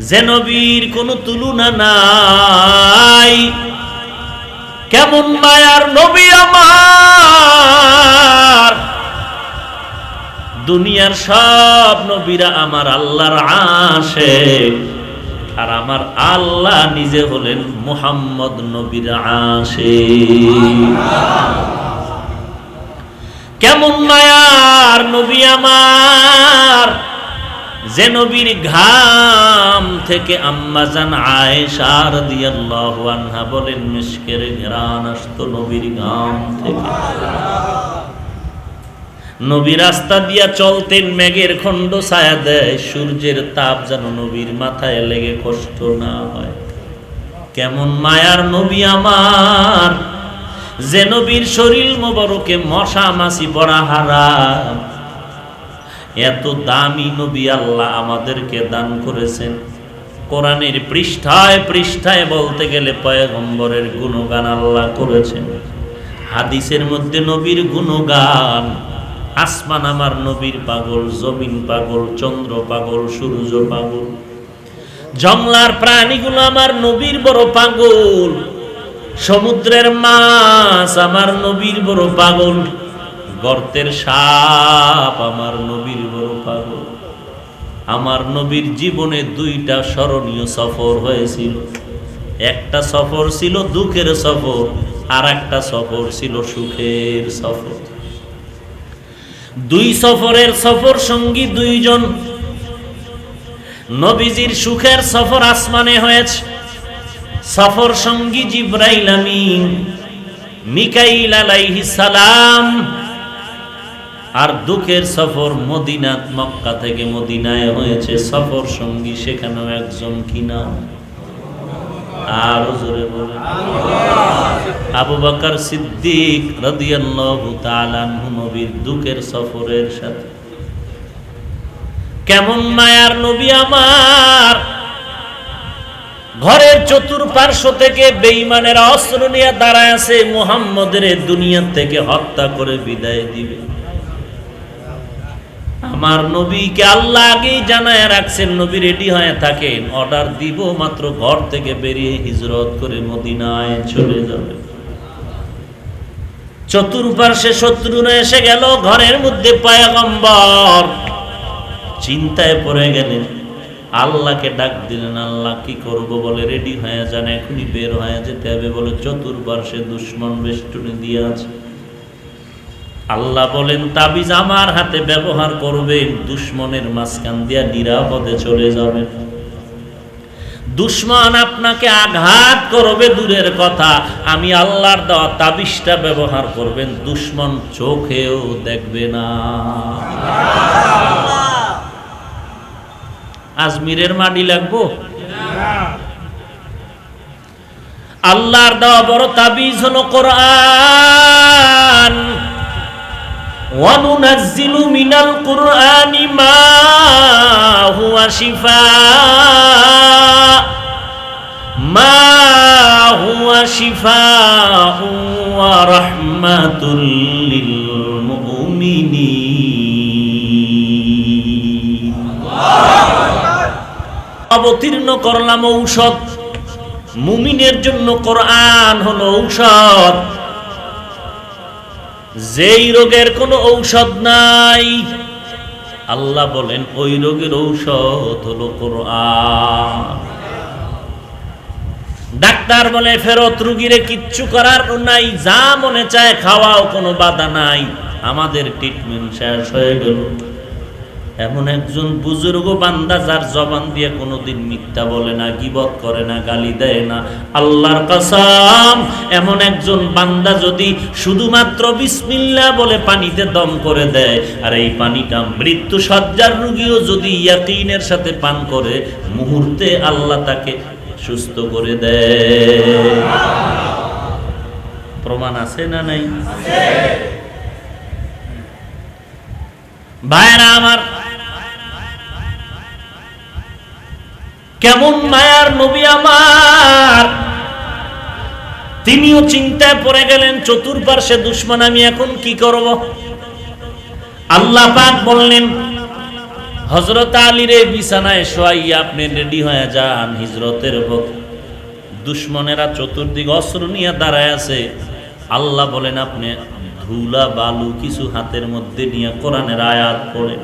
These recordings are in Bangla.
যে নবীর কোনো তুলনা নাই। কেমন মায়ার নবী আমার, দুনিয়ার সব নবীরা আমার আল্লাহর আশিক, আর আমার আল্লাহ নিজে হলেন মুহাম্মদ নবীর আশিক। কেমন মায়ার নবী আমার, যে নবীর ঘাম থেকে আম্মা জান আয়েশা রাদিয়াল্লাহু আনহা বলেন মিশকের ঘ্রাণ আসতো নবীর ঘাম থেকে। নবী রাস্তা দিয়া চলতেন, মেঘের খণ্ড ছায়া দেয়, সূর্যের তাপ যেন নবীর মাথায় লেগে কষ্ট না হয়। কেমন মায়ার নবী আমার, যে নবীর শরীর মোবারকে মশা মাছি পড়া হারাম। এত দামি নবী আল্লাহ আমাদেরকে দান করেছেন। কোরআনের পৃষ্ঠায় পৃষ্ঠায় বলতে গেলে পয়গম্বরের গুণগান আল্লাহ করেছেন, হাদিসের মধ্যে নবীর গুণগান। আসমান আমার নবীর পাগল, জমিন পাগল, চন্দ্র পাগল, সূর্য পাগল, জংলার প্রাণীগুলো আমার নবীর বড় পাগল, সমুদ্রের মাছ আমার নবীর বড় পাগল, গর্তের সাপ আমার নবীর বড় পাগল। আমার নবীর জীবনে দুইটা স্মরণীয় সফর হয়েছিল। একটা সফর ছিল দুঃখের সফর, আর একটা সফর ছিল সুখের সফর। দুই সফরের সফর সঙ্গী দুইজন। নবীজির সুখের সফর আসমানে হয়েছে, সফর সঙ্গী জিবরাইল আমিন, মিকাইল আলাইহিস সালাম। আর দুঃখের সফর মদিনা, মক্কা থেকে মদিনায় হয়েছে, সফর সঙ্গী সেখানেও একজন কিনা, আরো জোরে বলেন আবু বকর সিদ্দিক রাদিয়াল্লাহু তাআলা আনহু নবীর দুঃখের সফরের সাথে। কেমন মায়ার নবী আমার, ঘরের চতুর্পার্শ্ব থেকে বেঈমানের অস্ত্র নিয়ে দাঁড়ায় আছে, মুহাম্মদের দুনিয়া থেকে হত্যা করে বিদায় দিবে। আমার নবীকে আল্লাহ আগেই জানায় রাখছেন, নবী রেডি হয়ে থাকেন, অর্ডার দিব মাত্র ঘর থেকে বেরিয়ে হিজরত করে মদিনায় চলে যাবে। চতুর্পার্শ্বে শত্রুরা এসে গেল, ঘরের মধ্যে পয়গম্বর চিন্তায় পড়ে গেলেন, আল্লাহকে ডাক দিলেন, আল্লাহ কি করব? বলে রেডি হয়ে যান, এখনই বের হয়ে যেতে হবে। বলে চতুর্পার্শ্বে দুশমন বেষ্টনী দিয়ে আছে। আল্লাহ বলেন তাবিজ আমার হাতে ব্যবহার করবেন, দুশমনের মাঝখান দিয়া নিরাপদে চলে যাবেন। দুশমন আপনাকে আঘাত করবে দূরের কথা, আমি আল্লাহর দেওয়া তাবিজটা ব্যবহার করবেন, দুশমন চোখেও দেখবে না। আজমিরের মাটি লাগবো? আল্লাহর দেওয়া বড় তাবিজ হলো কোরআন। وَنُنَزِّلُ مِنَ الْقُرْآنِ مَا هُوَ شِفَاءٌ وَرَحْمَةٌ لِّلْمُؤْمِنِينَ। অবতীর্ণ করলাম ঔষধ, মুমিনের জন্য কোরআন হলো ঔষধ। যেই রোগের কোনো ঔষধ নাই, আল্লাহ বলেন ওই রোগের ঔষধ হলো কোরআন। ডাক্তার বলে ফেরত, রুগীরে কিচ্ছু করার নাই, যা মনে চায় খাওয়াও, কোনো বাধা নাই। আমাদের ট্রিটমেন্ট শেষ হয়ে গেল। এমন একজন বুজুর্গ বান্দা, যার জবান দিয়ে কোনোদিন মিথ্যা বলে না, গীবত করে না, গালি দেয় না। আল্লাহর কসম, এমন একজন বান্দা যদি শুধুমাত্র বিসমিল্লাহ বলে পানিতে দম করে দেয়, আর এই পানিটা মৃত্যু সজ্জার রোগীও যদি ইয়াকিনের সাথে পান করে, মুহূর্তে আল্লাহ তাকে সুস্থ করে দেয়। প্রমাণ আছে না নাই? ভাইরা আমার, কেমন মায়ার নবী আমার, তিনিও চিন্তায় পড়ে গেলেন, চতুর্পার্শ্বে দুশমন, আমি এখন কি করব? আল্লাহ পাক বললেন হযরত আলীর বিছানায় শোয়াইয়া আপনি রেডি হয়ে যান হিজরতের পথে। দুশমনেরা চতুর্দিক অস্ত্র নিয়ে দাঁড়ায় আছে। আল্লাহ বলেন আপনি ধুলা বালু কিছু হাতের মধ্যে নিয়ে কোরআনের আয়াত পড়েন,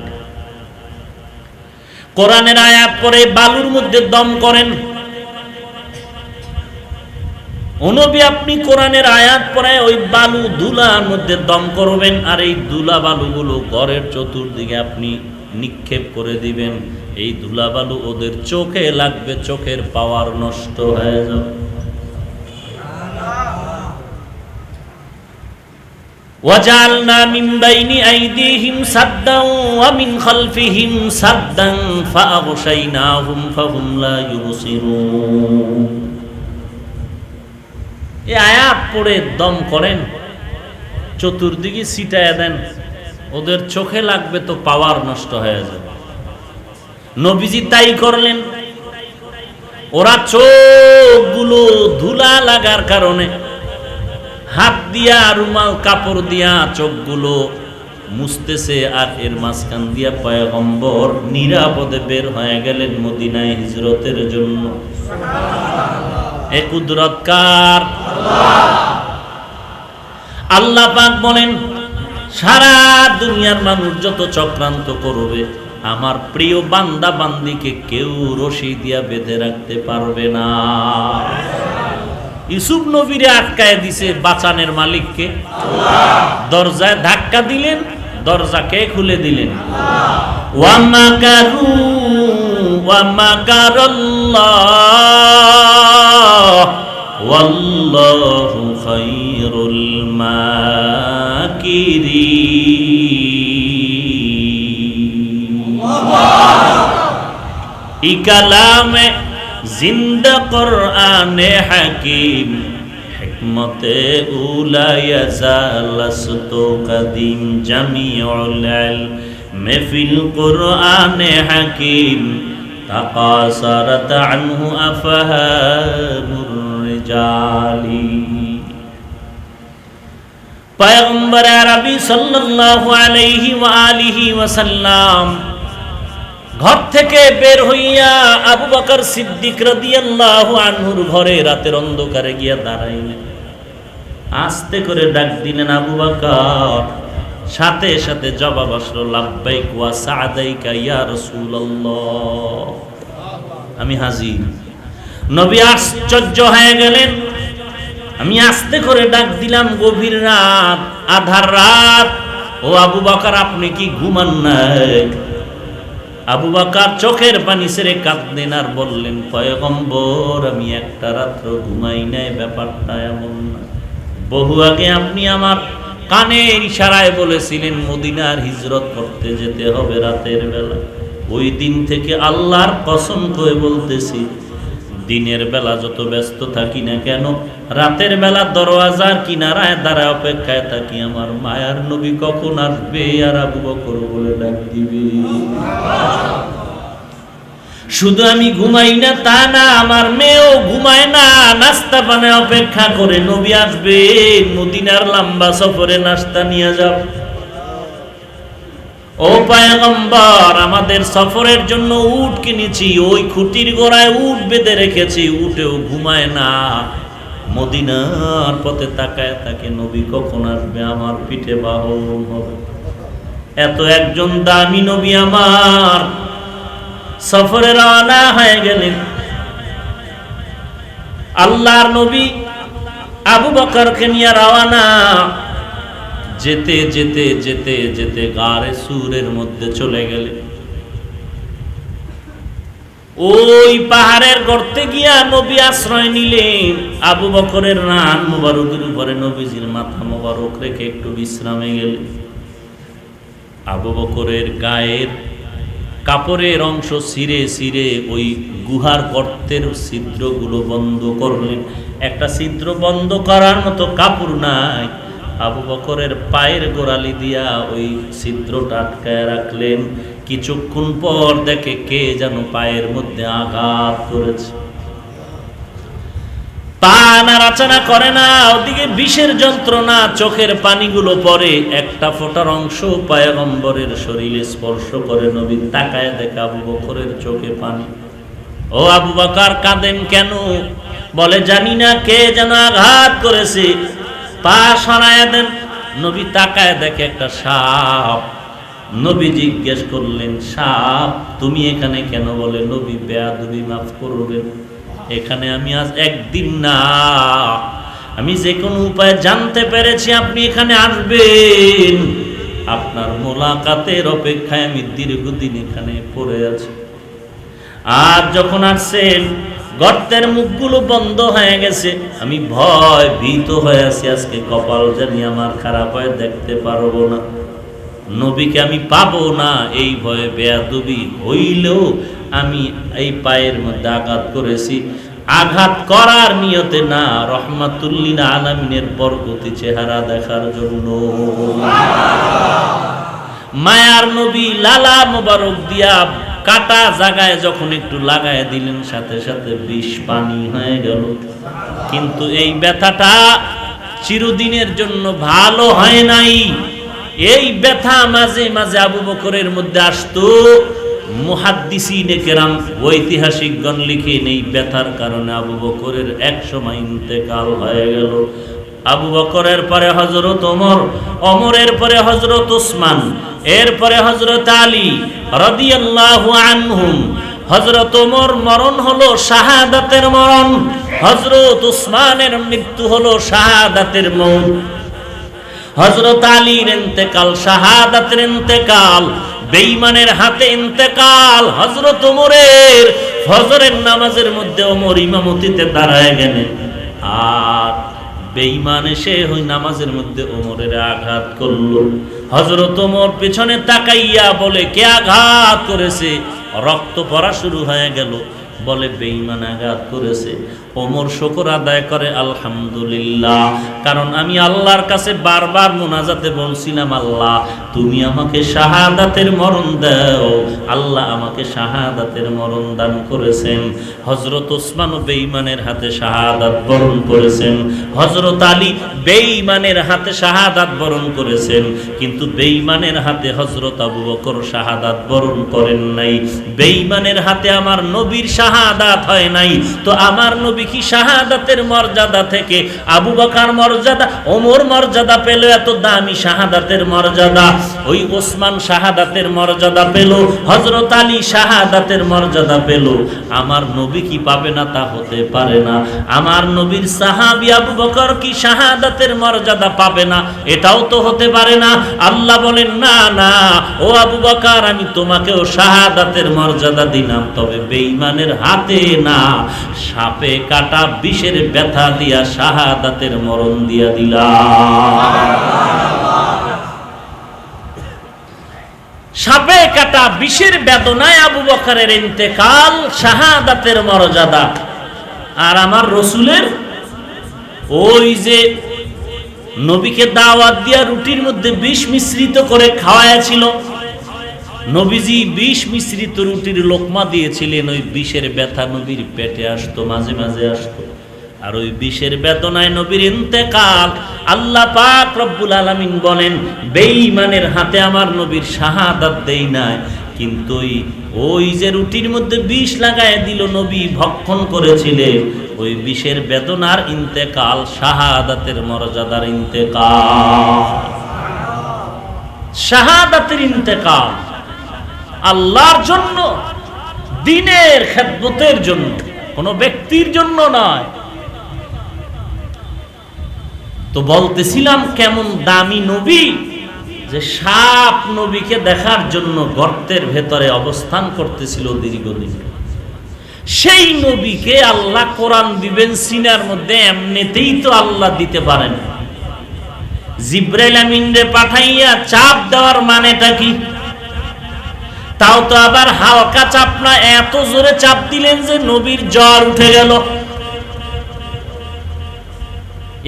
কোরআনের আয়াত পড়ে বালুর মধ্যে দম করেন। ও নবী আপনি কোরআনের আয়াত পড়ে ওই বালু ধুলার মধ্যে দম করবেন, আর এই ধুলা বালুগুলো ঘরের চতুর্দিকে আপনি নিক্ষেপ করে দিবেন। এই ধুলা বালু ওদের চোখে লাগবে, চোখের পাওয়ার নষ্ট হয়ে যাবে। ওয়াজআলনা মিন বাইনি আইদিহিম সাদ্দান ওয়া মিন খালফিহিম সাদ্দান ফাআগশাইনাহুম ফাহুম লা ইউবসিরুন। এই আয়াত পড়ে দম করেন, চতুর্দিকে ছিটায় দেন, ওদের চোখে লাগবে তো পাওয়ার নষ্ট হয়ে যাবে। নবীজি তাই করলেন। ওরা চোখগুলো ধুলা লাগার কারণে হাত দিয়া রুমাল কাপড় দিয়া চোখগুলো মুছতেছে, আর এর মাঝখান দিয়া পয়গম্বর নিরাপদে বের হয়ে গেলেন মদিনায় হিজরতের জন্য। এ কুদরত কার? আল্লাহ পাক বলেন সারা দুনিয়ার মানুষ যত চক্রান্ত করবে, আমার প্রিয় বান্দা বান্দিকে কেউ রশি দিয়া বেঁধে রাখতে পারবে না। ইউসুফ নবীরে আটকায় দিছে বাঁচানের মালিককে। দরজায় ধাক্কা দিলেন, দরজা কে খুলে দিলেন? ওয়া মাকারু ওয়া মাকারাল্লাহ ওয়াল্লাহু খায়রুল মাকিরিন। ই কালামে জিন্দা কোরআনে হাকিম, হিকমতে উলা ইয়াজালাসতু কাদিম, জামিউল ইলম ফিল কোরআনে হাকিম, তাকাসারাত আনহু আফহামুর রিজালি। পয়গম্বর আরবি সাল্লাল্লাহু আলাইহি ওয়া আলিহি ওয়াসাল্লাম ঘর থেকে বের হইয়া আবু বকর সিদ্দিক রাদিয়াল্লাহু আনহুর ঘরে রাতের অন্ধকারে গিয়া দাঁড়াইলেন। আস্তে করে ডাক দিলেন আবু বকর। সাথে সাথে জবাব আসলো লাব্বাইক ওয়া সাদাইকা ইয়া রাসূলুল্লাহ, আমি হাজির। নবী আশ্চর্য হয়ে গেলেন। আমি আস্তে করে ডাক দিলাম, গভীর রাত, আধার রাত। ও আবু বকর আপনি কি ঘুমান নাই? আবু বকর চোখের পানি ছেড়ে কাঁদলেন আর বললেন পয়গম্বর আমি একটা রাত্র ঘুমাই নাই। ব্যাপারটা এমন না, বহু আগে আপনি আমার কানের ইশারায় বলেছিলেন মদিনার হিজরত করতে যেতে হবে রাতের বেলা। ওই দিন থেকে আল্লাহর কসম করে বলতেছি, দিনের বেলা যত ব্যস্ত থাকি না কেন, রাতের বেলা দরওয়াজার কিনারায় দাঁড়ায় অপেক্ষায় থাকি আমার মায়ার নবী কখন আসবে আর আবু বকর বলে ডাক দিবে। শুধু আমি ঘুমাই না তা না, আমার মেয়েও ঘুমায় না, নাস্তা পানে অপেক্ষা করে নবী আসবে, মদিনার লম্বা সফরে নাস্তা নিয়ে যাব। ও পয়গম্বর আমাদের সফরের জন্য উট কিনেছি, ওই খুঁটির গোড়ায় উট বেঁধে রেখেছি, উটেও ঘুমায় না, মদিনার পথে তাকায় থাকে নবী কখন আসবে আমার পিঠে বাহন হবে। এত একজন দামি নবী আমার সফরে রওনা হয়ে গেলেন। আল্লাহর নবী আবু বকরকে নিয়ে রওনা। যেতে যেতে যেতে যেতে গারে সুরের মধ্যে চলে গেলেন। ওই পাহাড়ের গর্তে গিয়া নবী আশ্রয় নিলেন। আবু বকরের রান মোবারকের উপরে নবীজির মাথা মোবারক রেখে একটু বিশ্রামে গেলেন। আবু বকরের গায়ের কাপড়ের অংশ ছিঁড়ে ছিঁড়ে ওই গুহার গর্তের ছিদ্রগুলো বন্ধ করলেন। একটা ছিদ্র বন্ধ করার মতো কাপড় নাই। আবু বকরের পায়ের গোড়ালি দিয়া ওই ছিদ্রটা আটকায় রাখলেন। কিছুক্ষণ পর দেখে কে যেন পায়ের মধ্যে আঘাত করেছে। পা নাড়াচাড়া করে না, ওদিকে বিষের যন্ত্রণা, চোখের পানিগুলো পড়ে, একটা ফোঁটার অংশ পয়গম্বরের শরীরে স্পর্শ করে। নবী তাকায় দেখে আবু বকরের চোখে পানি। ও আবু বকর কাঁদেন কেন? বলে জানি না, কে যেন আঘাত করেছে, পা সরায় দেন। নবী তাকায় দেখে একটা সাপ। নবী জিজ্ঞেস করলেন, সাপ তুমি এখানে কেন? বলে নবী বেয়াদবি মাফ করবেন, এখানে আমি আজ একদিন না, আমি যে কোনো উপায়ে জানতে পেরেছি আপনি এখানে আসবেন, আপনার মোলাকাতের অপেক্ষায় আমি দীর্ঘদিন এখানে পড়ে আছি। আর যখন আসছেন গর্তের মুখগুলো বন্ধ হয়ে গেছে, আমি ভয় ভীত হয়ে আছি, আজকে কপাল জানি আমার খারাপ হয়, দেখতে পারবো না, নবীকে আমি পাবো না, এই ভয়ে বেয়াদবি হইলেও আমি এই পায়ের মধ্যে আঘাত করেছি। আঘাত করার নিয়তে না, রহমাতুল্লিল আলামিনের বরকতি চেহারা দেখার জন্য। মায়ার নবী লালা মোবারক দিয়া কাটা জায়গায় যখন একটু লাগায় দিলেন, সাথে সাথে বিষ পানি হয়ে গেল। কিন্তু এই ব্যথাটা চিরদিনের জন্য ভালো হয় নাই। এই ব্যথা মাঝে মাঝে আবু বকরের মধ্যে আসতো। মুহাদ্দিসিনে কেরাম, ঐতিহাসিকগণ লিখেন, এই ব্যথার কারণে আবু বকরের এক সময় ইন্তেকাল হয়ে গেল। আবু বকরের পরে হযরত ওমর, ওমরের পরে হযরত উসমান, এরপরে হযরত আলী রাদিয়াল্লাহু আনহুম। হযরত ওমর মরণ হলো শাহাদাতের মরণ, হযরত উসমানের মৃত্যু হলো শাহাদাতের মৌত, হযরত আলীর ইন্তেকাল শাহাদাতের ইন্তেকাল, বেঈমানের হাতে ইন্তেকাল। হযরত ওমরের ফজরের নামাজের মধ্যে ওমর ইমামতিতে দাঁড়ায় গেলেন, আর বেঈমান এসে ওই নামাজের মধ্যে ওমরের আঘাত করলো। হযরত ওমর পেছনে তাকাইয়া বলে, কে আঘাত করেছে? রক্ত পড়া শুরু হয়ে গেল। বলে বেঈমান আঘাত করেছে। ওমর শুকর আদায় করে, আলহামদুলিল্লাহ, কারণ আমি আল্লাহর কাছে বারবার মুনাজাতে বলছিলাম, আল্লাহ তুমি আমাকে শাহাদাতের মরণ দাও। আল্লাহ আমাকে শাহাদাতের মরণ দান করেছেন। হযরত ওসমান বেঈমানের হাতে শাহাদাত বরণ করেছেন, হযরত আলী বেঈমানের হাতে শাহাদাত বরণ করেছেন, কিন্তু বেঈমানের হাতে হযরত আবু বকর শাহাদাত বরণ করেন নাই। বেঈমানের হাতে আমার নবীর শাহাদাত হয় নাই, তো আমার নবী কি শাহাদাতের মর্যাদা থেকে আবু বকর মর্যাদা, ওমর মর্যাদা পেল, এত দামি শাহাদাতের মর্যাদা। ওই ওসমান শাহাদাতের মর্যাদা পেল, হযরত আলী শাহাদাতের মর্যাদা পেল, আমার নবী কি পাবে না? তা হতে পারে না। আমার নবীর সাহাবী আবু বকর কি শাহাদাতের মর্যাদা পাবে না? এটাও তো হতে পারে না। আল্লাহ বলেন, না না ও আবু বকর, আমি তোমাকেও শাহাদাতের মর্যাদা দিলাম, তবে বেঈমানের হাতে না, সাপে কাটা বিষের ব্যথা দিয়া শাহাদাতের মরণ দিয়া দিলাম। সাপে কাটা বিষের বেদনায় আবু বকরের ইন্তেকাল, শাহাদাতের মর্যাদা। আর আমার রসুলের ওই যে নবীকে দাওয়াত দিয়া রুটির মধ্যে বিষ মিশ্রিত করে খাওয়াইছিল, নবীজি বিষ মিশ্রিত রুটির লোকমা দিয়েছিলেন, ওই বিষের ব্যথা নবীর পেটে আসতো, মাঝে মাঝে আসতো। আর ওই বিষের বেদনায় নবীর ইন্তেকাল। আল্লাহ পাক রব্বুল আলামিন বলেন, বেঈমানের হাতে আমার নবীর শাহাদাত দেই নাই, কিন্তু ওই যে রুটির মধ্যে বিষ লাগায় দিল, নবী ভক্ষণ করেছিলেন, ওই বিষের বেদনার ইন্তেকাল, শাহাদাতের মর্যাদার ইন্তেকাল, শাহাদাতের ইন্তেকাল। আল্লাহর জন্য, দ্বীনের খেদমতের জন্য, কোনো ব্যক্তির জন্য নয়। তো বলতেছিলাম কেমন দামি নবী, যে সাপ নবীকে দেখার জন্য গর্তের ভেতরে অবস্থান করতেছিল দীর্ঘদিন। সেই নবীকে আল্লাহ কোরআন দিবেন সিনার মধ্যে, এমনিতেই তো আল্লাহ দিতে পারেন। জিবরাইল আমিনরে পাঠাইয়া চাপ দেওয়ার মানেটা কি? তাও তো আবার হালকা চাপ না, এত জোরে চাপ দিলেন যে নবীর জ্বর উঠে গেল।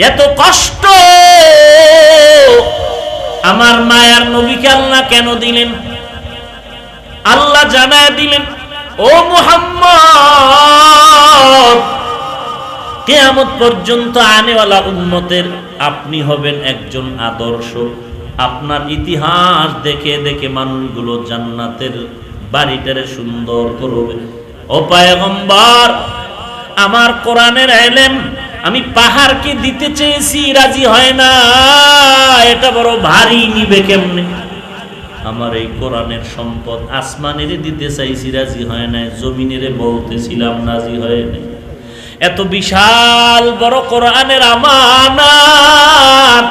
এত কষ্ট আমার মায়ার নবীকে আল্লাহ কেন দিলেন? আল্লাহ জানায় দিলেন, ও মুহাম্মদ, কিয়ামত পর্যন্ত আনেওয়ালা উম্মতের আপনি হবেন একজন আদর্শ। আপনার ইতিহাস দেখে দেখে মানুষগুলো জান্নাতের বাড়িটারে সুন্দর করবে। ও পয়গম্বর, আমার কোরআনের ইলম আমি পাহাড়কে দিতে চেয়েছি, রাজি হয় না, এটা বড় ভারী নিবে কেমনে? আমার এই কোরআনের সম্পদ আসমানের দিতে চাইছি, রাজি হয় না, জমিনের বলতেছিলাম, রাজি হয় না। এত বিশাল বড় কোরআনের আমানত,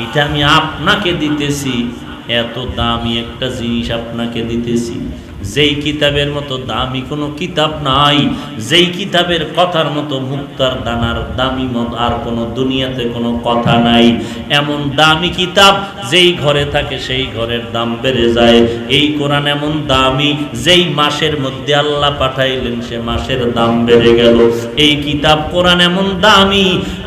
এটা আমি আপনাকে দিতেছি, এত দামি একটা জিনিস আপনাকে দিতেছি, যেই কিতাবের মতো দামি কোনো কিতাব নাই, যেই কিতাবের কথার মতো মুক্তার দানার দামি মত আর কোনো দুনিয়াতে কোনো কথা নাই। এমন দামি কিতাব যেই ঘরে থাকে সেই ঘরের দাম বেড়ে যায়। এই কোরআন এমন দামি, যেই মাসের মধ্যে আল্লাহ পাঠাইলেন সে মাসের দাম বেড়ে গেল। এই কিতাব কোরআন এমন দামি,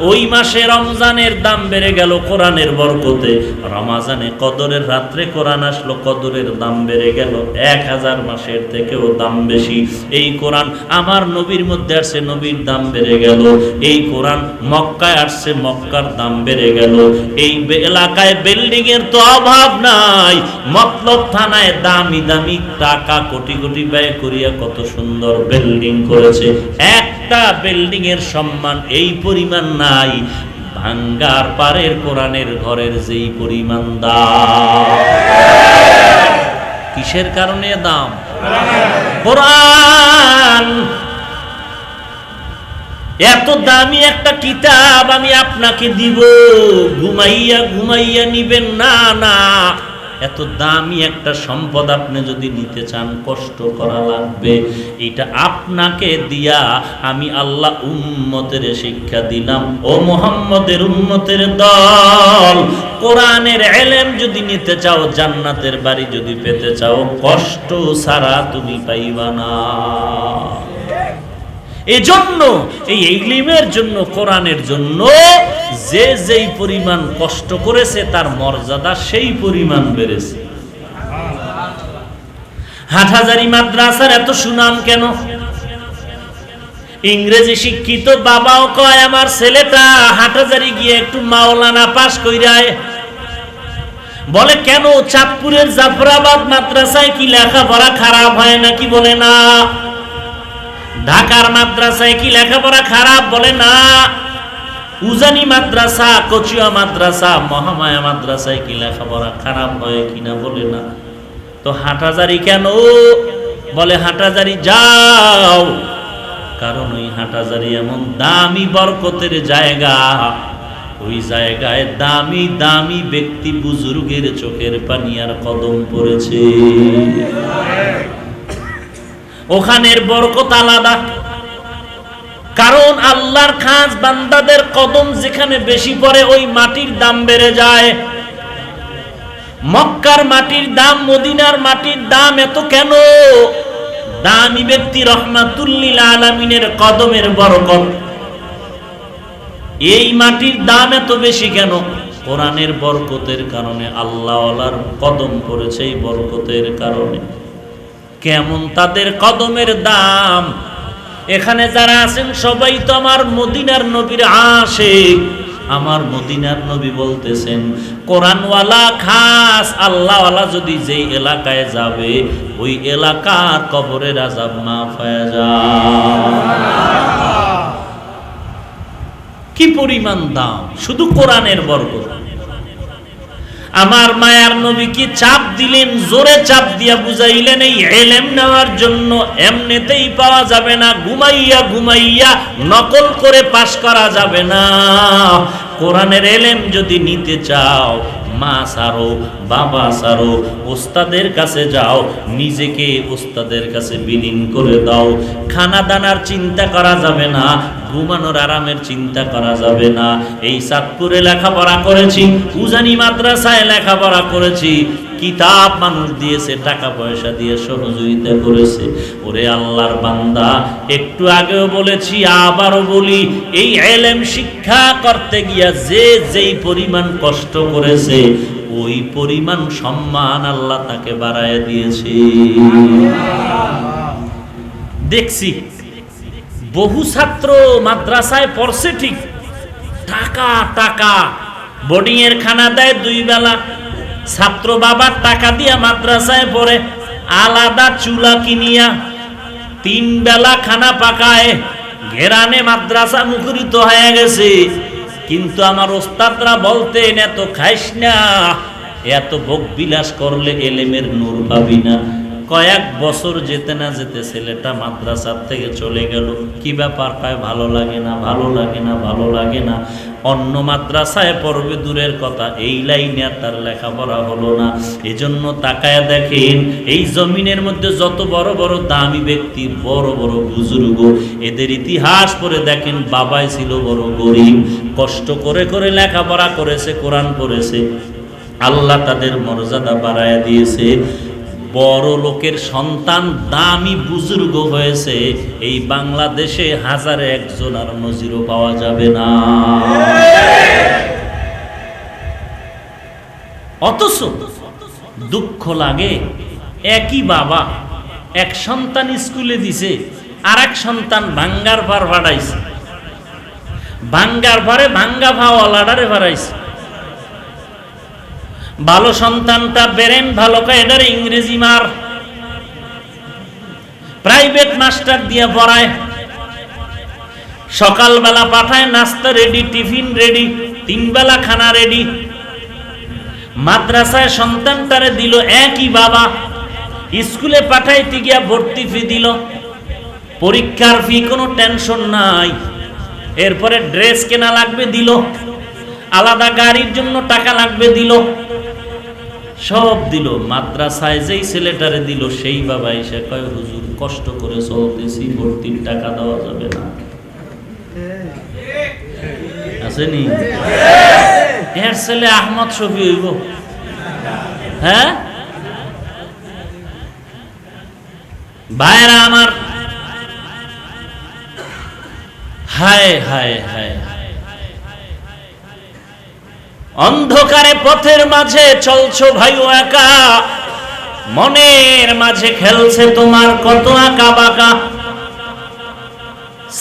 ওই মাসে রমজানের দাম বেড়ে গেল কোরআনের বরকতে। রমজানে কদরের রাত্রে কোরআন আসলো, কদরের দাম বেড়ে গেল 1000 মাসের থেকেও দাম বেশি। এই কোরআন আমার নবীর মধ্যে আসছে, নবীর দাম বেড়ে গেল। এই কোরআন মক্কায় আসছে, মক্কার দাম বেড়ে গেল। এই এলাকায় বিল্ডিং এর তো অভাব নাই, মতলব থানায় দামি দামি টাকা কোটি কোটি ব্যয় করিয়া কত সুন্দর বিল্ডিং করেছে। একটা বিল্ডিং এর সম্মান এই পরিমাণ নাই, ভাঙ্গার পারের কোরআনের ঘরের যেই পরিমাণ দাম। কিসের কারণে দাম? কোরআন এত দামি একটা কিতাব আমি আপনাকে দিব, ঘুমাইয়া ঘুমাইয়া নিবেন না, না, এত দামি একটা সম্পদ আপনি যদি নিতে চান কষ্ট করা লাগবে। এটা আপনাকে দিয়া আমি আল্লাহ উম্মতের শিক্ষা দিলাম। ও মুহাম্মদের উম্মতের দল, কোরআনের ইলম যদি নিতে চাও, জান্নাতের বাড়ি যদি পেতে চাও, কষ্ট ছাড়া তুমি পাইবা না। এজন্য এই ইলমের জন্য, কোরআনের জন্য যে যেই পরিমাণ কষ্ট করেছে তার মর্যাদা সেই পরিমাণ বেড়েছে। হাটহাজারী মাদ্রাসার এত সুনাম কেন? ইংরেজি শিক্ষিত বাবাও কয় আমার ছেলেটা হাটহাজারী গিয়ে একটু মাওলানা পাস কইরায়। বলে কেন? চাঁদপুরের জাফরাবাদ মাদ্রাসায় কি লেখাপড়া খারাপ হয় নাকি? বলে না। ঢাকার মাদ্রাসায় কি লেখাপড়া খারাপ? বলে না। উজানি মাদ্রাসা, কচুয়া মাদ্রাসা, মহামায়া মাদ্রাসায় কি লেখাপড়া খারাপ হয় কিনা? বলে না। তো হাটহাজারী কেন? বলে হাটহাজারী যাও, কারণ ওই হাটহাজারী এমন দামি বরকতের জায়গা, ওই জায়গায় দামি দামি ব্যক্তি বুজুর্গের চোখের পানি আর কদম পড়েছে। ওখানের বরকত আলাদা, কারণ আল্লাহর খাস বান্দাদের কদম যেখানে বেশি পড়ে ওই মাটির দাম বেড়ে যায়। মক্কার মাটির দাম, মদিনার মাটির দাম এত কেন? দামি ব্যক্তি রহমাতুল লিল আলামিনের কদমের বরকত। এই মাটির দাম এত বেশি কেন? কোরআনের বরকতের কারণে, আল্লাহওয়ালার কদম পড়েছে এই বরকতের কারণে। কেমন তাদের কদমের দাম! এখানে যারা আছেন সবাই তো আমার মদিনার নবীর আশিক। আমার মদিনার নবী বলতেছেন, কোরআনওয়ালা খাস আল্লাহওয়ালা যদি যেই এলাকায় যাবে ওই এলাকার কবরের আযাব মাফ হয়ে যায়। কি পরিমাণ দাম! শুধু কোরআনের বরকত। আমার মায়ার নবী কি চাপ দিলেন, জোরে চাপ দিয়া বুঝাইলেন এই ইলম নেওয়ার জন্য এমনিতেই পাওয়া যাবে না, ঘুমাইয়া ঘুমাইয়া নকল করে পাশ করা যাবে না। কোরআনের ইলম যদি নিতে চাও, মা সারো, বাবা সারো, ওস্তাদের কাছে যাও, নিজেকে ওস্তাদের কাছে বিলীন করে দাও। খানা দানার চিন্তা করা যাবে না, ঘুমানোর আরামের চিন্তা করা যাবে না। এই চাঁদপুরে লেখাপড়া করেছি, উজানি মাদ্রাসায় লেখাপড়া করেছি, কিতাব মানুষ দিয়েছে, টাকা পয়সা দিয়ে সহযোগিতা করেছে। ওরে আল্লাহর বান্দা, একটু আগেও বলেছি আবারও বলি, এই ইলম শিক্ষা করতে গিয়া যে যেই পরিমাণ কষ্ট করেছে ওই পরিমাণ সম্মান আল্লাহ তাকে বাড়ায় দিয়েছে। দেখছি বহু ছাত্র মাদ্রাসায় পড়ছে ঠিক, টাকা টাকা বোর্ডিং এর খানা দেয় 2 বেলা, ছাত্র বাবার টাকা দিয়া মাদ্রাসায় পড়ে, আলাদা চুলা কিনিয়া 3 বেলা খানা পাকায়, ঘেরানে মাদ্রাসা মুখরিত হয়ে গেছে। কিন্তু আমার ওস্তাদরা বলতেন, এত খাইস না, এত ভোগ বিলাস করলে এলেমের নূর পাবি না। কয়েক বছর যেতে না যেতে ছেলেটা মাদ্রাসার থেকে চলে গেল। কি ব্যাপার? কয় ভালো লাগে না, ভালো লাগে না, ভালো লাগে না। অন্য মাদ্রাসায় পড়বে দূরের কথা, এই লাইনে আর তার লেখাপড়া হলো না। এজন্য তাকায় দেখেন, এই জমিনের মধ্যে যত বড় বড় দামি ব্যক্তি, বড় বড় বুজুর্গ, এদের ইতিহাস পড়ে দেখেন, বাবাই ছিল বড় গরিব, কষ্ট করে করে লেখাপড়া করেছে, কোরআন পড়েছে, আল্লাহ তাদের মর্যাদা বাড়ায় দিয়েছে। বড় লোকের সন্তান দামি বুজুর্গ হয়েছে, এই বাংলাদেশে 1001 আর নজিরও পাওয়া যাবে না। অথচ দুঃখ লাগে, একই বাবা এক সন্তান স্কুলে দিছে, আর এক সন্তান ভাঙ্গার ভার ভাড়াইছে, ভাঙ্গার ভারে ভাঙ্গা ভাওয়ালাডারে ভাড়াইছে। ভালো সন্তানটা বেরেন ভালো এটার ইংরেজি মার, প্রাইভেট মাস্টার দিয়ে পড়ায়, সকালবেলা পাঠায় নাস্তা রেডি, টিফিন রেডি, 3 বেলা খানা রেডি। মাদ্রাসায় সন্তানটারে দিল একই বাবা, স্কুলে পাঠাইতে গিয়া ভর্তি ফি দিল, পরীক্ষার ফি কোনো টেনশন নাই, এরপরে ড্রেস কেনা লাগবে দিল, আলাদা গাড়ির জন্য টাকা লাগবে দিল, সব দিল। মাদ্রাসায় যেই ছেলেটারে দিল, সেই বাবা এসে কয়, হুজুর কষ্ট করে চলতেছি, ভর্তির টাকা দেওয়া যাবে না। আসেনি এর ছেলে আহমদ শফি হইব? হ্যাঁ ভাইরা আমার, হায় হায় হায়, অন্ধকারে পথের মাঝে চলছো ভাইও একা, মনের মাঝে খেলছে তোমার কত আঁকা বাঁকা,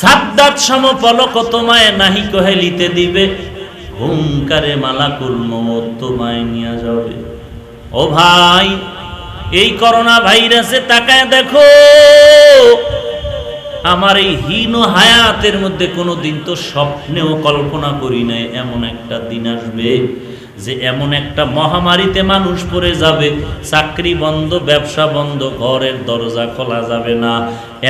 সাদ্দাত সম পলক তোমায় নাহি কহেলিতে দিবে, হুঙ্কারে মালাকুল মওত তোমায় নিয়ে যাবে। ও ভাই, এই করোনা ভাইরাসে তাকায় দেখো, আমার এই হীন হায়াতের মধ্যে কোনোদিন তো স্বপ্নেও কল্পনা করি নাই এমন একটা দিন আসবে যে এমন একটা মহামারীতে মানুষ পড়ে যাবে, চাকরি বন্ধ, ব্যবসা বন্ধ, ঘরের দরজা খোলা যাবে না।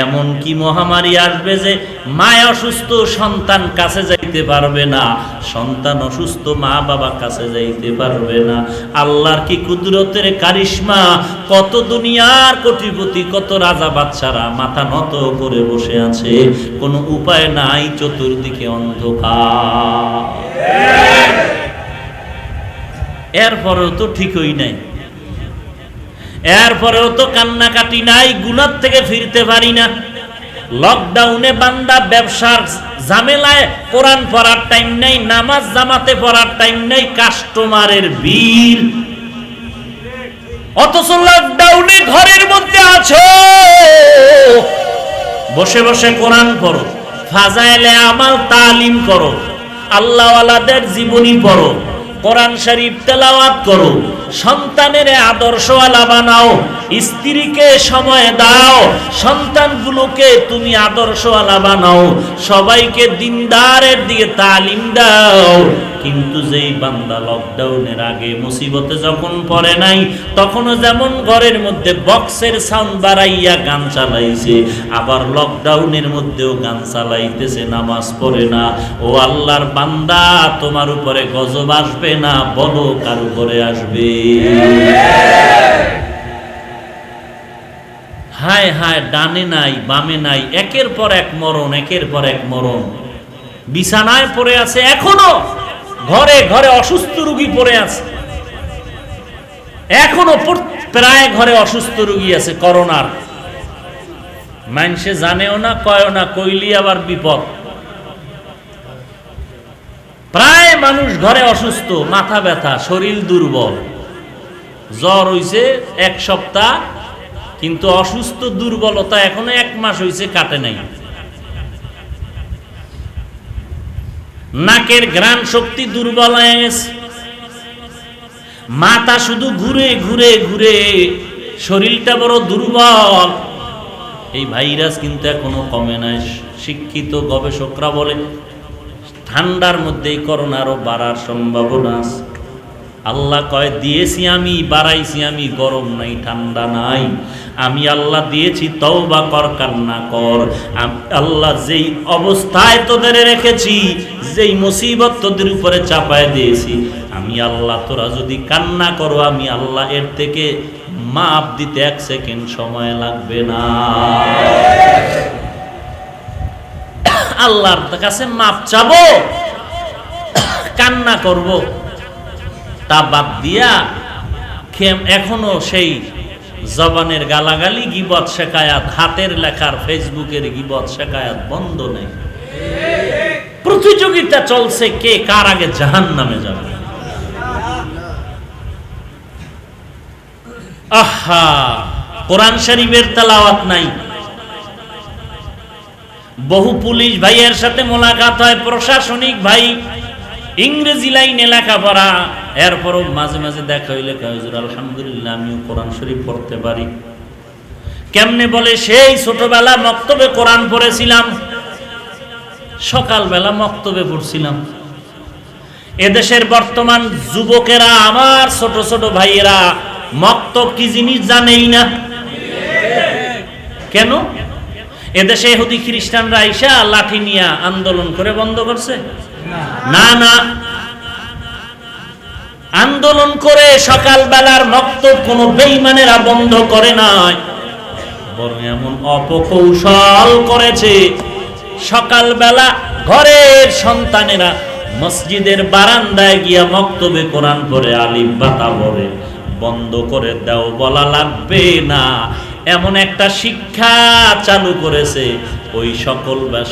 এমন কি মহামারী আসবে যে মা অসুস্থ, সন্তান কাছে যাইতে পারবে না, সন্তান অসুস্থ, মা বাবা কাছে যাইতে পারবে না। আল্লাহর কি কুদরতের কারিশমা! কত দুনিয়ার কোটিপতি, কত রাজা বাদশারা মাথা নত করে বসে আছে, কোনো উপায় নাই, চতুর্দিকে অন্ধকার। এরপরেও তো ঠিকই নাই, এরপরেও তো কান্নাকাটি নাই, গুনাহ থেকে ফিরতে পারি না। লকডাউনে বান্দা ব্যবসার ঝামেলায় কোরআন পড়ার টাইম নেই, নামাজ জামাতে পড়ার টাইম নেই, কাস্টমারের ভিড়। অথচ লকডাউনে ঘরের মধ্যে আছো, বসে বসে কোরআন পড়ো, ফাজাইলে আমাল তালিম করো, আল্লাহওয়ালাদের জীবনী পড়ো, কোরআন শরীফ তেলাওয়াত করো, সন্তানের আদর্শওয়ালা বানাও, স্ত্রীকে সময় দাও, সন্তানগুলোকে তুমি আদর্শওয়ালা বানাও, সবাইকে দিনদারের দিকে তালিম দাও। কিন্তু যেই বান্দা লকডাউনের আগে মুসিবতে যখন পড়ে নাই, তখনও যেমন ঘরের মধ্যে বক্সের সাউন্ড বাড়াইয়া গান চালাইছে, আবার লকডাউনের মধ্যেও গান চালাইতেছে, নামাজ পড়ে না। ও আল্লাহর বান্দা, তোমার উপরে গজব আসবে না, বলো কার উপরে আসবে? হায় হায়, ডানে নাই বামে নাই, একের পর এক মরণ, একের পর এক মরণ। বিছানায় পড়ে আছে, এখনো ঘরে ঘরে অসুস্থ রোগী পড়ে আছে, এখনো প্রায় ঘরে অসুস্থ রোগী আছে করোনার। মানুষে জানেও না, কয়ও না, কইলি আবার বিপদ। প্রায় মানুষ ঘরে অসুস্থ, মাথা ব্যথা, শরীর দুর্বল, জ্বর হইছে 1 সপ্তাহ, কিন্তু অসুস্থ দুর্বলতা এখনো 1 মাস হইছে কাটে নাই। নাকের ঘ্রাণ শক্তি দুর্বল হয়ে গেছে, মাথা শুধু ঘুরে ঘুরে ঘুরে, শরীরটা বড় দুর্বল। এই ভাইরাস কিন্তু এখনো কমে নাই। শিক্ষিত গবেষকরা বলে ঠান্ডার মধ্যেই করোনা আরো বাড়ার সম্ভাবনা আছে। আল্লাহ কয় দিয়েছি আমি, বাড়াইছি আমি, গরম নাই ঠান্ডা নাই, আমি আল্লাহ দিয়েছি, তওবা কর, কান্না কর। আল্লাহ যেই অবস্থায় তোদের রেখেছি, যেই মুসিবত তোদের উপরে চাপায় দিয়েছি, আমি আল্লাহ, তোরা যদি কান্না করো আমি আল্লাহ এর থেকে মাপ দিতে 1 সেকেন্ড সময় লাগবে না। আল্লাহর কাছে মাপ চাবো, কান্না করব, তা বাদ দিয়া এখনো সেই জবানের গালাগালি, গীবত শেখায়াত, হাতের লেখার ফেসবুকের গীবত শেখায়াত বন্ধ নেই। প্রতিযোগিতা চলছে কে কার আগে জাহান্নামে যাবে। আহা, কোরআন শরীফের তেলাওয়াত নাই। বহু পুলিশ ভাইয়ের সাথে মোলাকাত হয়, প্রশাসনিক ভাই, ইংরেজি লাইনে লেখাপড়া, এরপরও মাঝে মাঝে দেখা হইলে হুজুর আলহামদুলিল্লাহ আমিও কোরআন শরীফ পড়তে পারি। কেমনে বলে, সেই ছোটবেলা মক্তবে কোরআন পড়েছিলাম, সকালবেলা মক্তবে পড়ছিলাম। এদেশের বর্তমান যুবকেরা, আমার ছোট ছোট ভাইয়েরা মক্তব কি জিনিস জানেই না। কেন? এদেশে ইহুদি খ্রিস্টানরা আইসা লাঠি নিয়ে আন্দোলন করে বন্ধ করছে? না না, আন্দোলন করে সকালবেলার মক্তব কোন বেঈমানেরা বন্ধ করে নাই, বরং এমন অপকৌশল করেছে, সকালবেলা ঘরের সন্তানেরা মসজিদের বারান্দায় গিয়া মক্তবে কোরআন পড়ে, আলিফ বাতা পড়ে। বন্ধ করে দাও, বলা লাগবে না, এমন একটা শিক্ষা চালু করেছে। ওই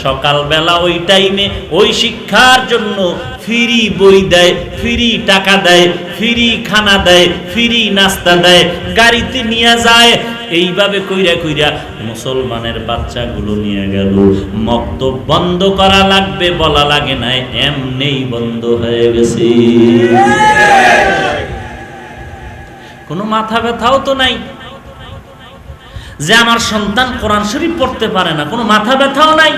সকালবেলা ওই টাইমে ওই শিক্ষার জন্য ফ্রি বই দেয়, ফ্রি টাকা দেয়, ফ্রি খানা দেয়, ফ্রি নাস্তা দেয়, গাড়িতে নিয়ে যায়। এইভাবে কইরা কইরা মুসলমানের বাচ্চাগুলো নিয়ে গেল। মক্তব বন্ধ করা লাগবে বলা লাগে না, এমনিই বন্ধ হয়ে গেছে। কোনো মাথা ব্যথাও তো নাই যে আমার সন্তান কোরআন শরীফ পড়তে পারে না, কোনো মাথা ব্যথাও নাই।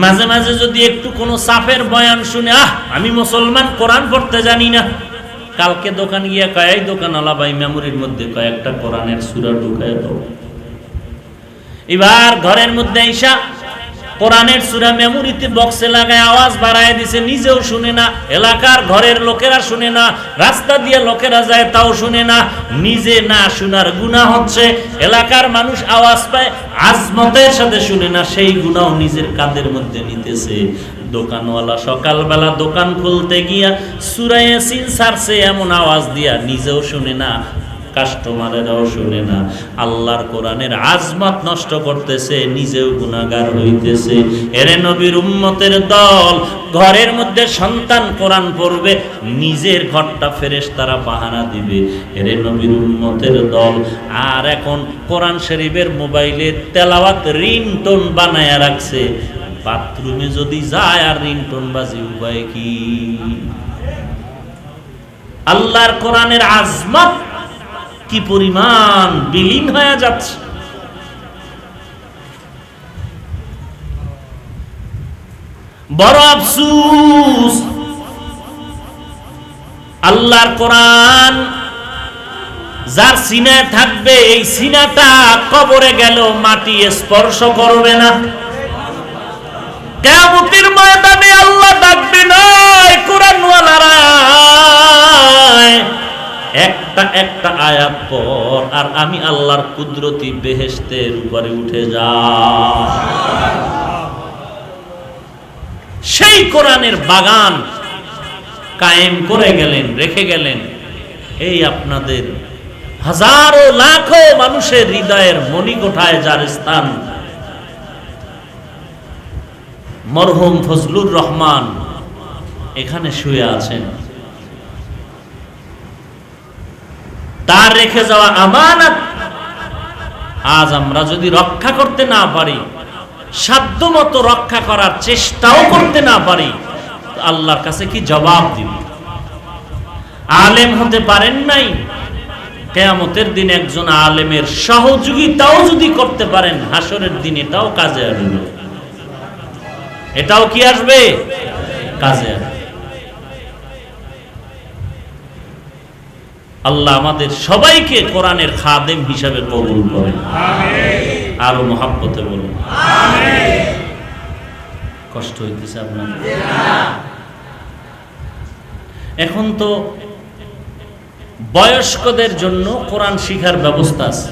মাঝে মাঝে যদি একটু কোনো সাফের বয়ান শুনে, আমি মুসলমান, কোরআন পড়তে জানি না। কালকে দোকান গিয়া কয়, দোকানওয়ালা ভাই মেমোরির মধ্যে কয়েকটা কোরআনের সূরা ঢুকায় দাও। এবার ঘরের মধ্যে আইসা কোরআনের সূরা মেমোরিতে বক্সে লাগায় আওয়াজ বাড়ায় দিছে, নিজেও শুনে না, এলাকার ঘরের লোকেরা শুনে না, রাস্তা দিয়ে লোকেরা যায় তাও শুনে না। নিজে না শোনার গুনাহ হচ্ছে, এলাকার মানুষ আওয়াজ পায়, আজমতের সাথে শুনে না, সেই গুনাহ নিজের কাঁধের মধ্যে নিতেছে। দোকানওয়ালা সকালবেলা দোকান খুলতে গিয়া সূরা ইয়াসিন ছাড়ছে এমন আওয়াজ দিয়া, নিজেও শুনে না, কাস্টমারেরাও শুনে না। আল্লাহর কোরআনের আজমত নষ্ট করতেছে, নিজেও গুনাহগার হইতেছে। এরে নবীর উম্মতের দল, ঘরের মধ্যে সন্তান কোরআন পড়বে, নিজের ঘরটা ফেরেশতারা পাহারা দিবে। এরে নবীর উম্মতের দল, আর এখন কোরআন শরীফের মোবাইলে তেলাওয়াত রিংটোন বানায়া রাখছে। বাথরুমে যদি যায় আর রিংটোন বাজে, উপায় কি? আল্লাহর কোরআনের আজমত কি পরিমাণ বিলীন হয়ে যাচ্ছে। বড় আফসোস, আল্লাহর কোরআন যার সিনায় থাকবে, এই সিনাটা কবরে গেল মাটি স্পর্শ করবে না। কিয়ামতের ময়দানে আল্লাহ ডাকবে না, কোরআনওয়ালারা একটা একটা আয়াত পর, আর আমি আল্লাহর কুদরতি বেহেশতের উপরে উঠে যা। সেই কোরআনের বাগান কায়েম করে গেলেন, রেখে গেলেন। এই আপনাদের হাজারো লাখো মানুষের হৃদয়ের মণিকোঠায় যার স্থান, মরহুম ফজলুর রহমান এখানে শুয়ে আছেন। তার রেখে যাওয়া আমানত আজ আমরা যদি রক্ষা করতে না পারি, সাধ্যমতো রক্ষা করার চেষ্টাও করতে না পারি, আল্লাহর কাছে কি জবাব দিবেন? আলেম হতে পারেন নাই, কিয়ামতের দিন একজন আলেমের সহযোগিতাও যদি করতে পারেন, হাসরের দিন এটাও কাজে আসবে। এটাও কি আসবে? কাজে আসবে। আল্লাহ আমাদের সবাইকে কোরআনের খাদেম হিসাবে কবুল করেন। আমিন। আরো মহব্বতে বলুন আমিন। কষ্ট হইতেছে আপনার? এখন তো বয়স্কদের জন্য কোরআন শিখার ব্যবস্থা আছে।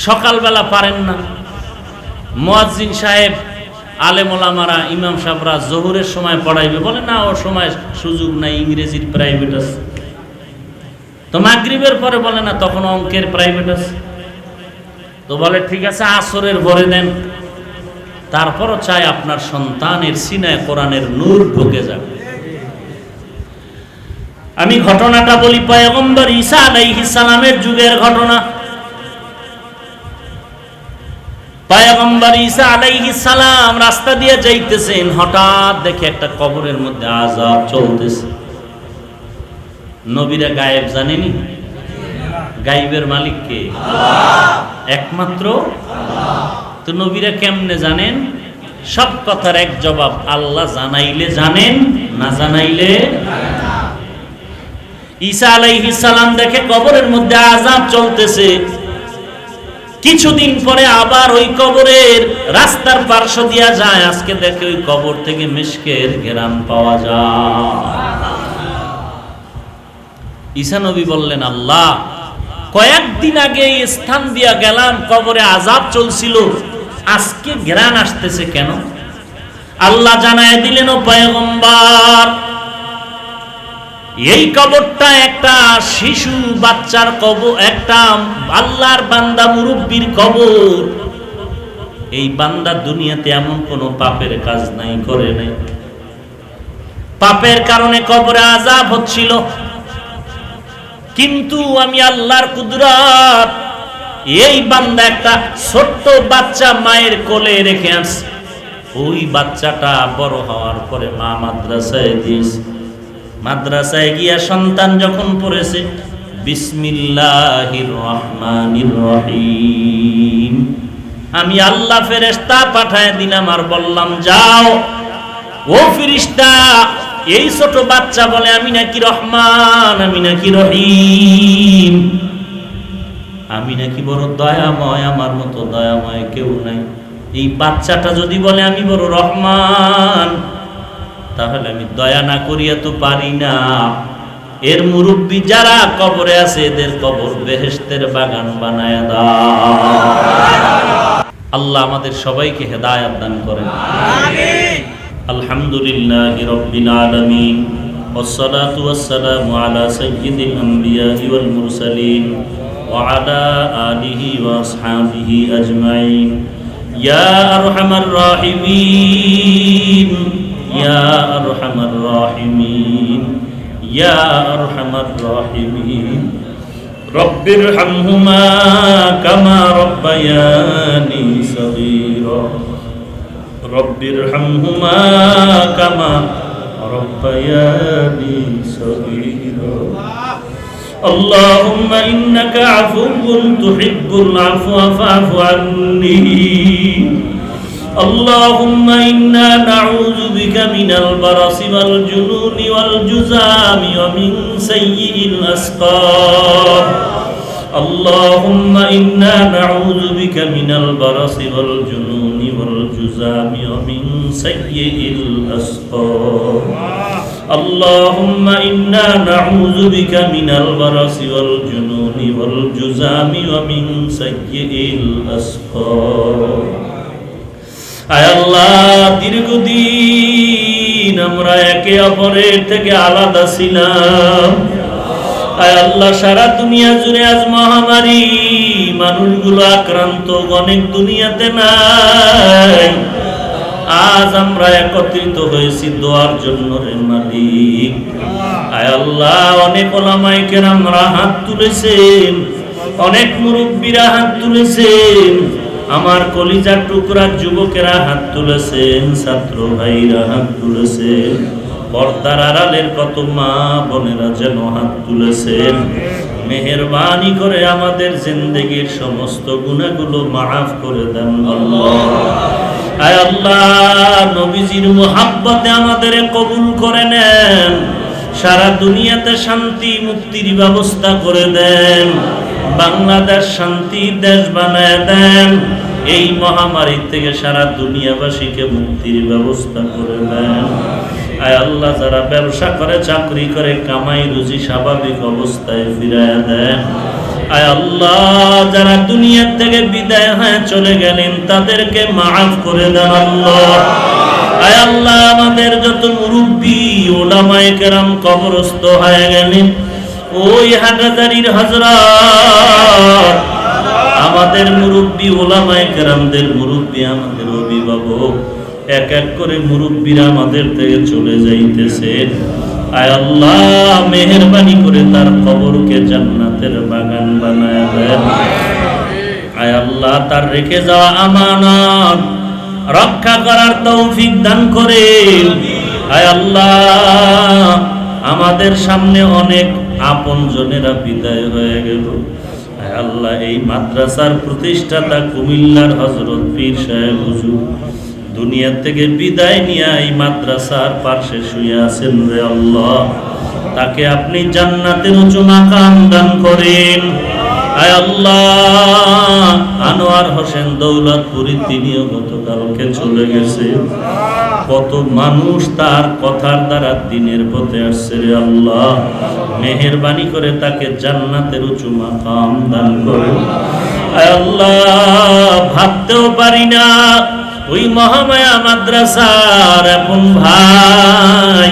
সকালবেলা পারেন না, মুয়াজ্জিন সাহেব, আলেম ওলামারা, ইমাম সাহেবরা জোহরের সময় পড়াইবে, বলে না ও সময় সুযোগ নাই, ইংরেজির প্রাইভেট আছে। তো মাগরিবের পরে বলে না, তখন অঙ্কের প্রাইভেট আছে। তো বলে ঠিক আছে আসরের পরে দেন। তারপরও চাই আপনার সন্তানের সিনায় কোরআনের নূর ঢুকে যাবে। আমি ঘটনাটা বলি, পয়গম্বর ঈসা আলাইহিস সালামের যুগের ঘটনা। পয়গম্বর ঈসা আলাইহিস সালাম রাস্তা দিয়ে যাইতেছেন, হঠাৎ দেখে একটা কবরের মধ্যে আযাব চলতেছে। নবীরা গায়েব জানেনি? গায়েবের মালিক কে? আল্লাহ, একমাত্র আল্লাহ। তো নবীরা কেমনে জানেন? সব কথার এক জবাব, আল্লাহ জানাইলে জানেন, না জানাইলে জানেন না। ঈসা আলাইহিস সালাম দেখে কবরের মধ্যে আযাব চলতেছে। কিছুদিন পরে আবার ওই কবরের রাস্তার পার্শ্ব দিয়া যায়, আজকে দেখে ওই কবর থেকে মিশকের ঘেরান পাওয়া যায়। ঈসা নবী বললেন, আল্লাহ, কয়েকদিন আগে এই স্থান দিয়া গেলাম, কবরে আযাব চলছিল, আজকে ঘেরান আসতেছে কেন? আল্লাহ জানায় দিলেন, ও পয়গম্বর, এই কবরটা একটা শিশু বাচ্চার কবর, একটা আল্লাহর বান্দা মুরব্বির কবর। এই বান্দা দুনিয়াতে এমন কোনো পাপের কাজ নাই, করে নাই, পাপের কারণে কবরে আযাব হচ্ছিল। কিন্তু আমি আল্লাহর কুদরত, এই বান্দা একটা ছোট্ট বাচ্চা মায়ের কোলে রেখে আসছে। ওই বাচ্চাটা বড় হওয়ার পরে মা মাদ্রাসায় দিয়েছে। মাদ্রাসায় গিয়া সন্তান যখন পড়েছে, বিসমিল্লাহির রহমানির রহিম, আমি আল্লাহ ফেরেশতা পাঠায় দিলাম আর বললাম, যাও ও ফেরেশতা, এই ছোট বাচ্চা বলে আমি নাকি রহমান, আমি নাকি রহিম, আমি নাকি বড় দয়াময়, আমার মতো দয়াময় কেউ নাই। এই বাচ্চাটা যদি বলে আমি বড় রহমান, তাহলে আমি দয়া না করিয়া তো পারি না। এর মুরব্বী যারা কবরে আছে, এদের কবর বেহেশতের বাগান বানায় দাও। আল্লাহ আমাদের সবাইকে হেদায়েত দান করেন। আমিন। আলহামদুলিল্লাহি রাব্বিল আলামিন, ওয়াসসালাতু ওয়াসসালামু আলা সাইয়্যিদিল আমবিয়াই ওয়াল মুরসালিন ওয়া আলা আলিহি ওয়া আসহাবিহি আজমাইন। ইয়া আরহামার রাহিমিন, ইয়া আরহামার রাহিমিন, ইয়া আরহামার রাহিমিন। রব্বিরহামহুমা কামা রাব্বায়ানি সগীরা, রব্বিরহামহুমা কামা রাব্বায়ানি সগীরা। আল্লাহুম্মা ইন্নাকা আফুউন তুহিব্বুল আফওয়া ফা'ফু আন্নী। اللهم إنا نعوذ بك من البرص والجنون والجذام ومن سيء الأسقام. اللهم إنا نعوذ بك من البرص والجنون والجذام ومن سيء الأسقام. اللهم إنا نعوذ بك من البرص والجنون والجذام ومن سيء الأسقام. আয় আল্লাহ, দীর্ঘদিন আমরা একে অপরের থেকে আলাদা ছিলাম। আয় আল্লাহ, সারা দুনিয়া জুড়ে আজ মহামারী, মানুষগুলো আক্রান্ত, অনেক দুনিয়াতে নাই। আজ আমরা একত্রিত হয়েছি দোয়ার জন্য রে মালিক। আয় আল্লাহ, অনেক ওলামায়ে কেরামরা হাত তুলেছেন, অনেক মুরব্বীরা হাত তুলেছেন। আমার কলিজার টুকরা যুবকেরা হাত তুলেছেন, ছাত্র ভাইরা হাত তুলেছেন, পর্দার আড়ালের কত মা বোনেরা যেন হাত তুলেছেন। মেহেরবানি করে আমাদের জিন্দেগির সমস্ত গুনাহগুলো মাফ করে দেন আল্লাহ। আয় আল্লাহ, নবীজির মুহাব্বতে আমাদের কবুল করে নেন। সারা দুনিয়াতে শান্তি মুক্তির ব্যবস্থা করে দেন। বাংলাদেশ শান্তির দেশ বানায় দেন। এই মহামারী থেকে সারা দুনিয়াবাসীকে মুক্তির ব্যবস্থা করে দেন। আয় আল্লাহ, যারা ব্যবসা করে, চাকরি করে, কামাই রুজি স্বাভাবিক অবস্থায় ফিরায় দেন। আয় আল্লাহ, যারা দুনিয়া থেকে বিদায় হয়ে চলে গেলেন তাদেরকে মাফ করে দেন আল্লাহ। আয় আল্লাহ, আমাদের যত মুরব্বী ওলামায়ে কেরাম কবরস্থ হয়ে গেলেন, ওই হাটাদারির হযরত, আমাদের মুরব্বী ওলামায়ে কেরামদের মুরব্বী, আমাদের অভিভাবক, এক এক করে মুরব্বীরা আমাদের থেকে চলে যাইতেছে। আয় আল্লাহ, মেহেরবানি করে তার কবরকে জান্নাতের বাগান বানায় দেন। আয় আল্লাহ, তার রেখে যাওয়া আমানত রক্ষা করার তৌফিক দান করেন। আয় আল্লাহ, আমাদের সামনে অনেক আপনজনেরা বিদায় হয়ে গেল। আয় আল্লাহ, এই মাদ্রাসার প্রতিষ্ঠাতা কুমিল্লার হযরত পীর সাহেব হুজুর দুনিয়া থেকে বিদায় নিয়ে এই মাদ্রাসার পাশে শুয়ে আছেন রে আল্লাহ, তাকে আপনি জান্নাতের উঁচু মাকাম দান করেন। আয় আল্লাহ, আনোয়ার হোসেন দৌলতপুরি, তিনিও গতকালকে চলে গেছে। কত মানুষ তার কথার দ্বারা দিনের পথে আসছে রে আল্লাহ, মেহেরবানি করে তাকে জান্নাতের উঁচু মাকাম দান করেন। আয় আল্লাহ, ভাবতেও পারি না ওই মহামায়া মাদ্রাসার আপন ভাই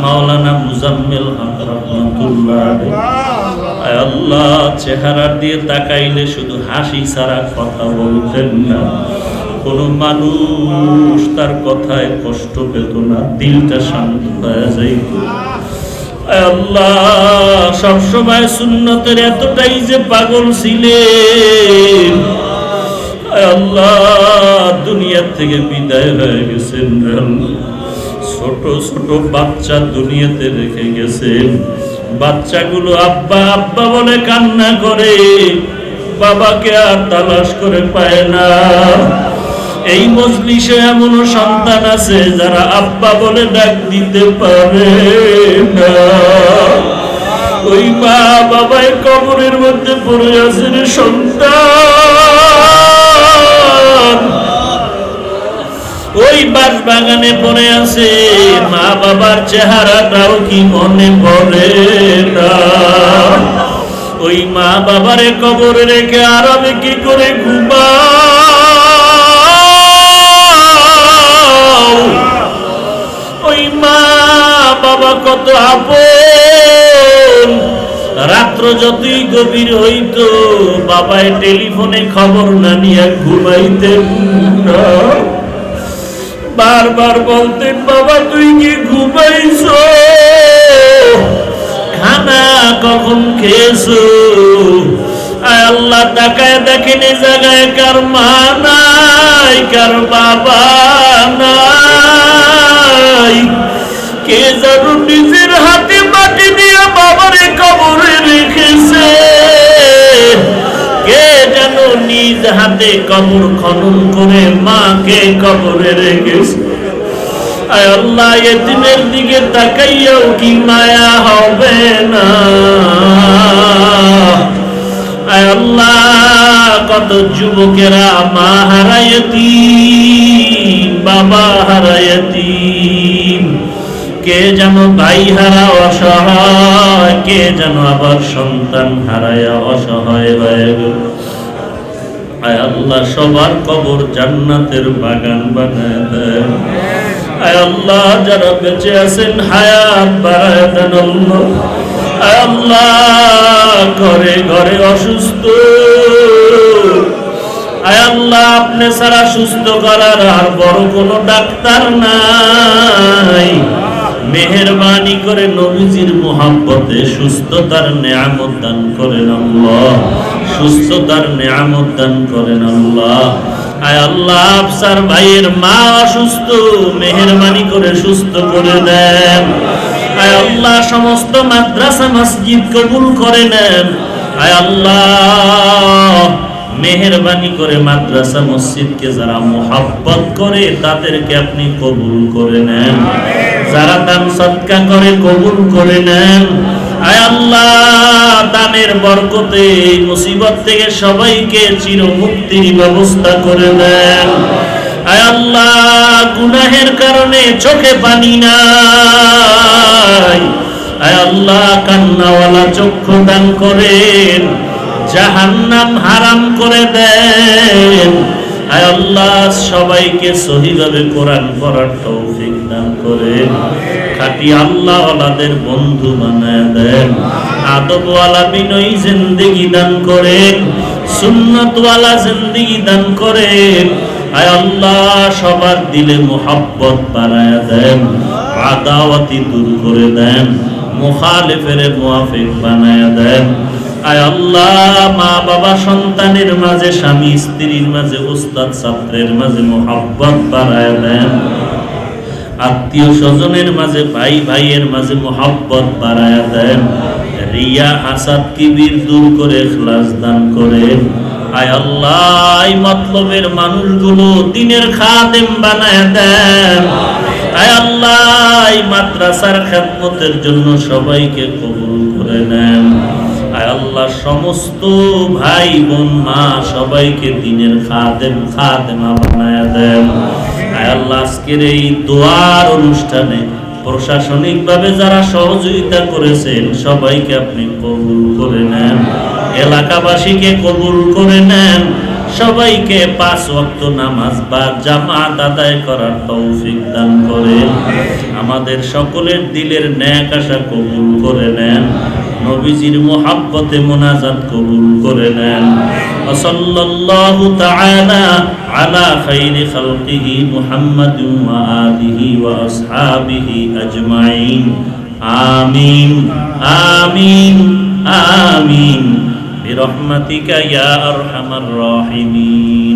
মাওলানা মুজাম্মেল হক রহমাতুল্লাহ আলাইহি, আয় আল্লাহ, চেহারা দিয়ে তাকাইলে শুধু হাসি ছাড়া কথা বলতেন না। কোন মানুষ তার কথায় কষ্ট পেত না, দিলটা শান্ত হয়ে যাইত। আয় আল্লাহ, সবসময় সুন্নতের এতটাই যে পাগল ছিলেন। আয় আল্লাহ, দুনিয়া থেকে বিদায় হয়ে গেছেন। ছোট ছোট বাচ্চা দুনিয়াতে রেখে গেছেন। বাচ্চাগুলো আব্বা আব্বা বলে কান্না করে, বাবাকে আর তালাশ করে পায় না। এই মজলিসে এমনও সন্তান আছে যারা আব্বা বলে ডাক দিতে পারে না। ওই মা বাবাই কবরের মধ্যে পড়ে আছে রে সন্তান, ওই বাস বাগানে পড়ে আছে। মা বাবার চেহারাটাও কি মনে পড়ে না? ওই মা বাবারে কবরে রেখে আর আমি কি করে ঘুমাও? ওই মা বাবা কত আপন। রাত্র যতই গভীর হইতো বাবায় টেলিফোনে খবর না নিয়ে ঘুমাইতেন না। বারবার বলতেন, বাবা তুই কি ঘুমাইছো? খানা কখন খেয়েছো? আয় আল্লাহ, তাকায় দেখেন এই জায়গায় কার মা নাই, কার বাবা নাই। কে যেন নিজের হাতে মাটি দিয়ে বাবারে কবরে রেখেছে, কে যেন নিজ হাতে কবর খনন করে মাকে কবরে রেখেছে। আয় আল্লাহ, এতিমের দিকে তাকাইয়াও কি মায়া হবে না? আয় আল্লাহ, কত যুবকেরা মা হারায়তিম, বাবা হারায়তিম, কে যেন ভাই হারা অসহায়, কে যেন আবার সন্তান হারায়া অসহায় হয়ে গেল। আয় আল্লাহ, সবার কবর জান্নাতের বাগান বানায় দেন। আয় আল্লাহ, যারা বেঁচে আছেন হায়াত বাড়ায় দেন আল্লাহ। আয় আল্লাহ, ঘরে ঘরে অসুস্থ, আয় আল্লাহ, আপনি ছাড়া সুস্থ করার আর বড় কোনো ডাক্তার নাই। মেহেরবানি করে নবীজির মোহাব্বতে সুস্থতার নেয়ামত দান করেন আল্লাহ, সুস্থতার নেয়ামত দান করেন আল্লাহ। আয় আল্লাহ, আফসার ভাইয়ের মা অসুস্থ, মেহেরবানি করে সুস্থ করে দেন। আয় আল্লাহ, সমস্ত মাদ্রাসা মসজিদ কবুল করে নেন। আয় আল্লাহ, মেহেরবানি করে মাদ্রাসা মসজিদকে যারা মোহাব্বত করে তাদেরকে আপনি কবুল করে নেন, যারা দান সদকা করে কবুল করে নেন। আয় আল্লাহ, দানের বরকতে এই মুসিবত থেকে সবাইকে চিরমুক্তির ব্যবস্থা করে দেন। আয় আল্লাহ, গুনাহের কারণে চোখে পানি নাই, আয় আল্লাহ কান্নাওয়ালা চক্ষু দান করেন, জাহান্নাম হারাম করে দেন। আয় আল্লাহ, সবাইকে সহিভাবে কোরআন পড়ার তৌফিক দান করেন, খাঁটি আল্লাহওয়ালাদের বন্ধু বানায় দেন, আদবওয়ালা বিনয়ী জিন্দেগি দান করেন, সুন্নতওয়ালা জিন্দেগি দান করেন। আয় আল্লাহ, সবার দিলে মোহাব্বত বাড়ায় দেন, আদাওয়াতি দূর করে দেন, মুখালিফের মুওয়াফিক বানায় দেন। আয় আল্লাহ, মা বাবা সন্তানের মাঝে, স্বামী স্ত্রীর মাঝে, উস্তাদ ছাত্রের মাঝে মোহাব্বত বাড়ায় দেন, আত্মীয় স্বজনের মাঝে, ভাই ভাইয়ের মাঝে মোহাব্বত বাড়ায় দেন। রিয়া হাসাদ কিবির দূর করে ইখলাস দান করেন। আয় আল্লাহ, এই মতলবের মানুষগুলো দ্বীনের খাদেম বানায় দেন। আয় আল্লাহ, এই মাদ্রাসার খেদমতের জন্য সবাইকে কবুল করে নেন। আয় আল্লাহ, সমস্ত ভাই বোন মা সবাইকে দ্বীনের খাদেমা বানায় দেন। আয় আল্লাহ, আজকের এই দোয়ার অনুষ্ঠানে প্রশাসনিকভাবে যারা সহযোগিতা করেছেন সবাইকে আপনি কবুল করে নেন, এলাকাবাসীকে কবুল করে নেন, সবাইকে 5 ওয়াক্ত নামাজ বা জামাত আদায় করার তৌফিক দান করেন। আমাদের সকলের দিলের নেক আশা কবুল করে নেন, নবীজির মুহাব্বতে মুনাজাত কবুল করে নেন। সাল্লাল্লাহু তাআলা আলা খাইরি খালকিহি মুহাম্মাদিন ওয়া আলিহি ওয়া আসহাবিহি আজমাইন। আমিন আমিন আমিন বিরহমাতিকা ইয়া আরহামার রাহিমিন।